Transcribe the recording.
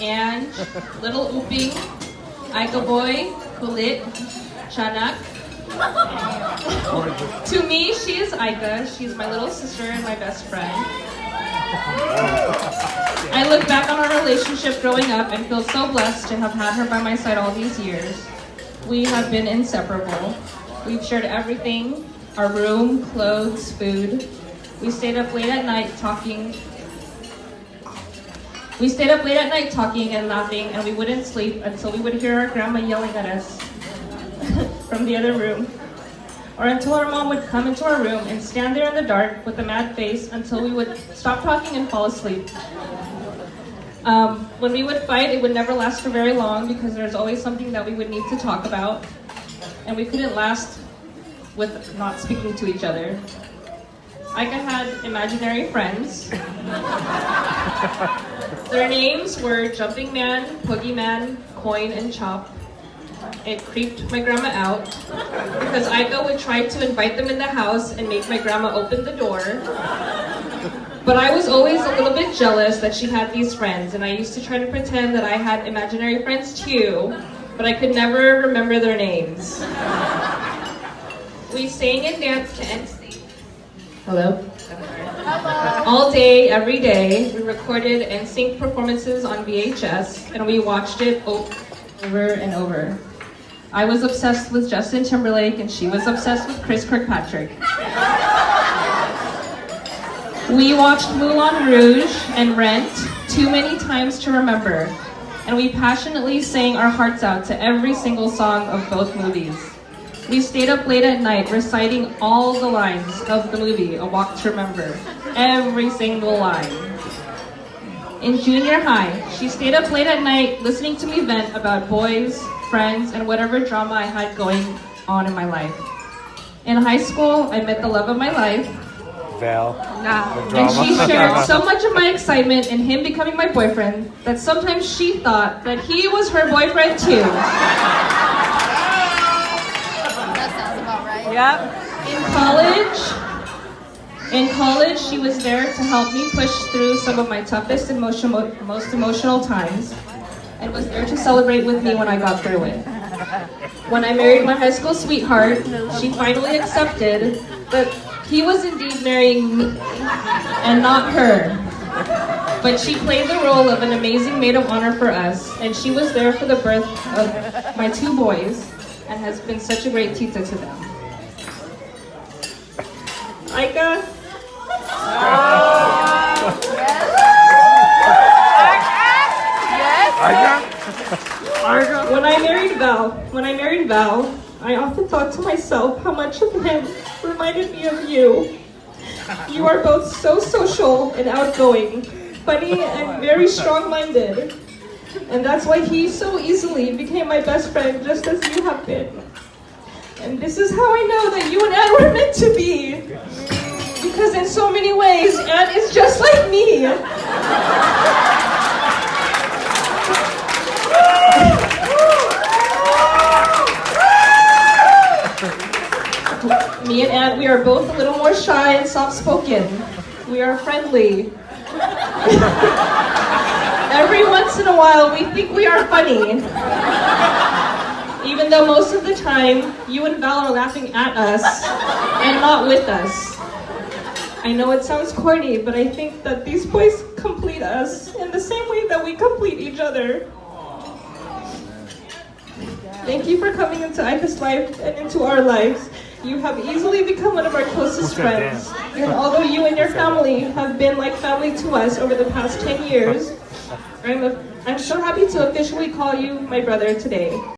Ange, Little Uping, Aica Boy, Kulit, Chanak. To me, she is Aica. She's my little sister and my best friend. I look back on our relationship growing up and feel so blessed to have had her by my side all these years. We have been inseparable. We've shared everything, our room, clothes, food. We stayed up late at night talking. And laughing, and we wouldn't sleep until we would hear our grandma yelling at us from the other room. Or until our mom would come into our room and stand there in the dark with a mad face until we would stop talking and fall asleep. When we would fight, it would never last for very long because there's always something that we would need to talk about, and we couldn't last with not speaking to each other. Aica had imaginary friends. Their names were Jumping Man, Poogie Man, Coin, and Chop. It creeped my grandma out because Aica would try to invite them in the house and make my grandma open the door. But I was always a little bit jealous that she had these friends, and I used to try to pretend that I had imaginary friends too, but I could never remember their names. We sang and danced to NC. Hello? All day, every day, we recorded NSYNC performances on VHS, and we watched it over and over. I was obsessed with Justin Timberlake, and she was obsessed with Chris Kirkpatrick. We watched Moulin Rouge and Rent too many times to remember, and we passionately sang our hearts out to every single song of both movies. We stayed up late at night reciting all the lines of the movie, A Walk to Remember, every single line. In junior high, she stayed up late at night listening to me vent about boys, friends, and whatever drama I had going on in my life. In high school, I met the love of my life, Val. And she shared so much of my excitement in him becoming my boyfriend that sometimes she thought that he was her boyfriend too. That sounds about right. Yep. In college, she was there to help me push through some of my toughest and most emotional times, and was there to celebrate with me when I got through it. When I married my high school sweetheart, she finally accepted that he was indeed marrying me and not her. But she played the role of an amazing maid of honor for us, and she was there for the birth of my two boys and has been such a great tita to them. Aica. When I married Val, I often thought to myself how much of him reminded me of you. You are both so social and outgoing, funny and very strong-minded. And that's why he so easily became my best friend, just as you have been. And this is how I know that you and Anne were meant to be. Because in so many ways, Anne is just like me. Me and Anne, we are both a little more shy and soft-spoken. We are friendly. Every once in a while, we think we are funny. Even though most of the time, you and Val are laughing at us and not with us. I know it sounds corny, but I think that these boys complete us in the same way that we complete each other. Thank you for coming into Aica's life and into our lives. You have easily become one of our closest friends. And although you and your family have been like family to us over the past 10 years, I'm so happy to officially call you my brother today.